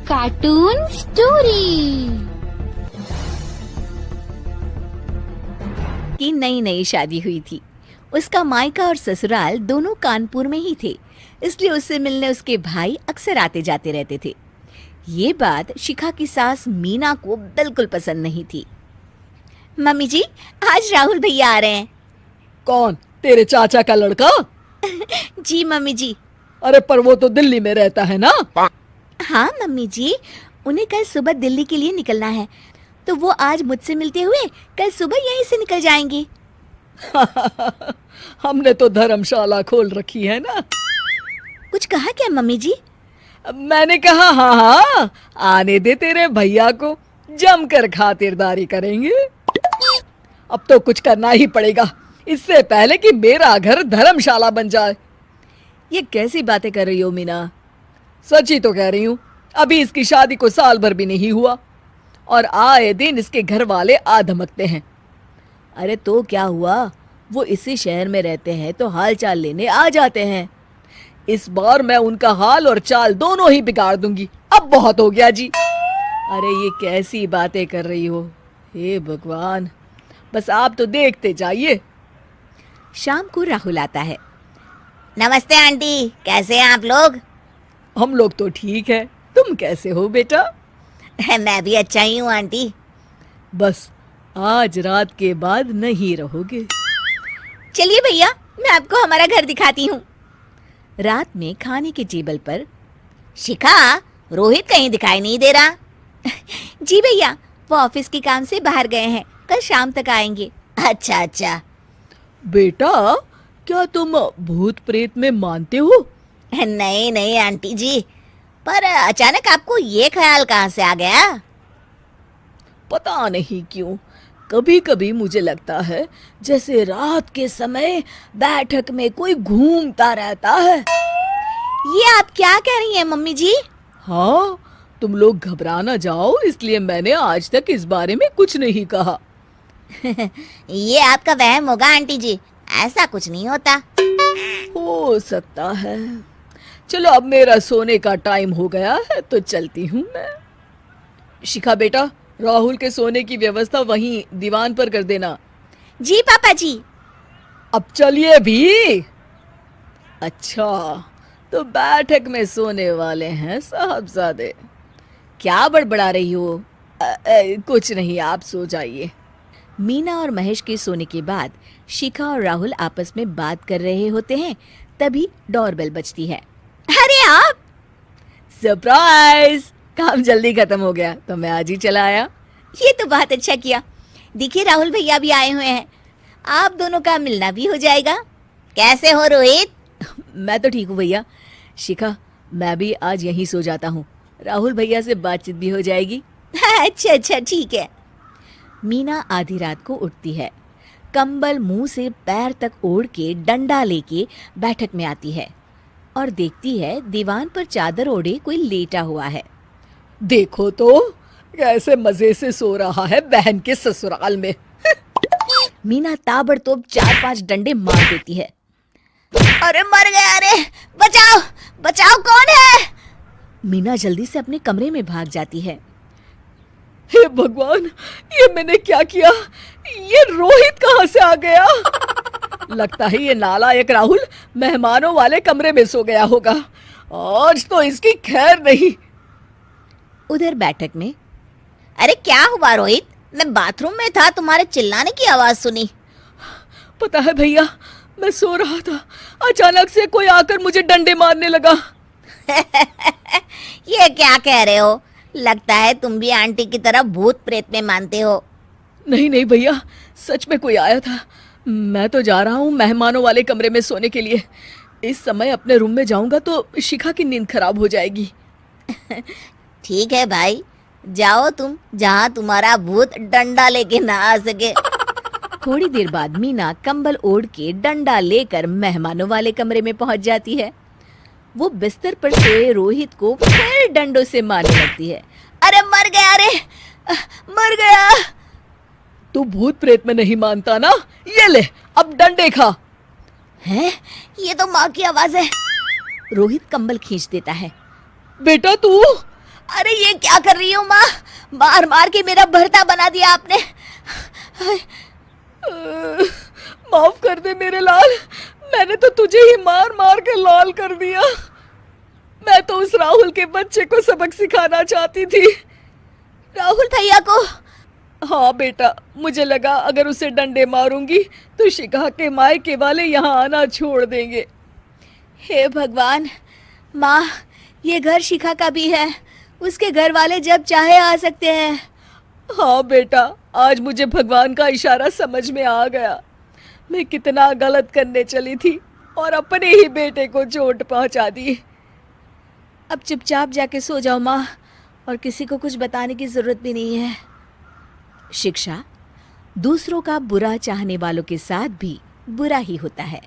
Cartoon story. की नई नई शादी हुई थी। उसका मायका और ससुराल दोनों कानपुर में ही थे, इसलिए उससे मिलने उसके भाई अक्सर आते जाते रहते थे। ये बात शिखा की सास मीना को बिल्कुल पसंद नहीं थी। मम्मी जी, आज राहुल भैया आ रहे हैं। कौन? तेरे चाचा का लड़का? जी मम्मी जी। अरे पर वो तो दिल्ली में रहता है ना? हाँ मम्मी जी, उन्हें कल सुबह दिल्ली के लिए निकलना है, तो वो आज मुझसे मिलते हुए कल सुबह यहीं से निकल जाएंगे। हमने तो धर्मशाला खोल रखी है ना। कुछ कहा क्या मम्मी जी? मैंने कहा हाँ हाँ, आने दे तेरे भैया को, जमकर खातिरदारी करेंगे। अब तो कुछ करना ही पड़ेगा, इससे पहले कि मेरा घर धर्मशाला बन जाए। ये कैसी बातें कर रही हो मीना? सच ही तो कह रही हूँ। अभी इसकी शादी को साल भर भी नहीं हुआ और आए दिन इसके घर वाले आ धमकते हैं। अरे तो क्या हुआ, वो इसी शहर में रहते हैं तो हाल चाल लेने आ जाते हैं। इस बार मैं उनका हाल और चाल दोनों ही बिगाड़ दूंगी। अब बहुत हो गया जी। अरे ये कैसी बातें कर रही हो, हे भगवान, बस आप तो देखते जाइए। शाम को राहुल आता है। नमस्ते आंटी, कैसे हैं आप लोग? हम लोग तो ठीक है, तुम कैसे हो बेटा? मैं भी अच्छा ही हूँ आंटी। बस आज रात के बाद नहीं रहोगे। चलिए भैया, मैं आपको हमारा घर दिखाती हूँ। रात में खाने के टेबल पर शिखा, रोहित कहीं दिखाई नहीं दे रहा। जी भैया, वो ऑफिस के काम से बाहर गए हैं, कल शाम तक आएंगे। अच्छा अच्छा। बेटा, क्या तुम भूत प्रेत में मानते हो? नहीं नहीं आंटी जी, पर अचानक आपको ये ख्याल कहाँ से आ गया? पता नहीं क्यों, कभी कभी मुझे लगता है जैसे रात के समय बैठक में कोई घूमता रहता है। ये आप क्या कह रही हैं मम्मी जी? हाँ, तुम लोग घबरा ना जाओ, इसलिए मैंने आज तक इस बारे में कुछ नहीं कहा। ये आपका वहम होगा आंटी जी, ऐसा कुछ नहीं होता। हो सकता है। चलो अब मेरा सोने का टाइम हो गया है तो चलती हूँ मैं। शिखा बेटा, राहुल के सोने की व्यवस्था वहीं दीवान पर कर देना। जी पापा जी। अब चलिए भी। अच्छा, तो बैठक में सोने वाले हैं साहबजादे। क्या बड़बड़ा रही हो? कुछ नहीं, आप सो जाइए। मीना और महेश के सोने के बाद शिखा और राहुल आपस में बात कर रहे होते हैं, तभी डोरबेल बजती है। अरे आप! सरप्राइज! काम जल्दी खत्म हो गया तो मैं आज ही चला आया। ये तो बहुत अच्छा किया। देखिए राहुल भैया भी आए हुए हैं, आप दोनों का मिलना भी हो जाएगा। कैसे हो रोहित? मैं तो ठीक हूँ भैया। शिखा, मैं भी आज यहीं सो जाता हूँ, राहुल भैया से बातचीत भी हो जाएगी। अच्छा अच्छा ठीक है। मीना आधी रात को उठती है, कंबल मुंह से पैर तक ओढ़ के डंडा लेके बैठक में आती है और देखती है दीवान पर चादर ओढ़े कोई लेटा हुआ है। देखो तो कैसे मजे से सो रहा है बहन के ससुराल में। मीना ताबड़तोड़ 4-5 डंडे मार देती है। अरे मर गया, अरे बचाओ बचाओ, कौन है? मीना जल्दी से अपने कमरे में भाग जाती है। हे भगवान, ये मैंने क्या किया? ये रोहित कहाँ से आ गया? लगता है ये नालायक राहुल मेहमानों वाले कमरे में सो गया होगा। आज तो इसकी खैर नहीं। उधर बैठक में, अरे क्या हुआ रोहित? मैं बाथरूम में था, तुम्हारे चिल्लाने की आवाज सुनी। पता है भैया, मैं सो रहा था, अचानक से कोई आकर मुझे डंडे मारने लगा। ये क्या कह रहे हो? लगता है तुम भी आंटी की तरह भूत प्रेत में मानते हो। नहीं नहीं भैया, सच में कोई आया था। मैं तो जा रहा हूँ मेहमानों वाले कमरे में सोने के लिए। इस समय अपने रूम में जाऊंगा तो शिखा की नींद खराब हो जाएगी। ठीक है भाई, जाओ तुम, जहाँ तुम्हारा भूत डंडा लेके ना आ सके। थोड़ी देर बाद मीना कंबल ओढ़ के डंडा लेकर मेहमानों वाले कमरे में पहुंच जाती है। वो बिस्तर पर सोए रोहित को फिर डंडों से मारने लगती है। अरे मर गया, अरे मर गया। तू भूत प्रेत में नहीं मानता ना? ये ले, अब डंडे खा। हैं? ये तो माँ की आवाज है। रोहित कंबल खींच देता है। बेटा तू, अरे ये क्या कर रही हो माँ? मार मार के मेरा भरता बना दिया आपने। माफ कर दे मेरे लाल, मैंने तो तुझे ही मार मार के लाल कर दिया। मैं तो उस राहुल के बच्चे को सबक सिखाना चाहती थी। राहुल भैया को? हाँ बेटा, मुझे लगा अगर उसे डंडे मारूंगी तो शिखा के मायके वाले यहाँ आना छोड़ देंगे। हे भगवान, माँ ये घर शिखा का भी है, उसके घर वाले जब चाहे आ सकते हैं। हाँ बेटा, आज मुझे भगवान का इशारा समझ में आ गया। मैं कितना गलत करने चली थी और अपने ही बेटे को चोट पहुंचा दी। अब चुपचाप जाके सो जाओ माँ, और किसी को कुछ बताने की जरूरत भी नहीं है। शिक्षा दूसरों का बुरा चाहने वालों के साथ भी बुरा ही होता है।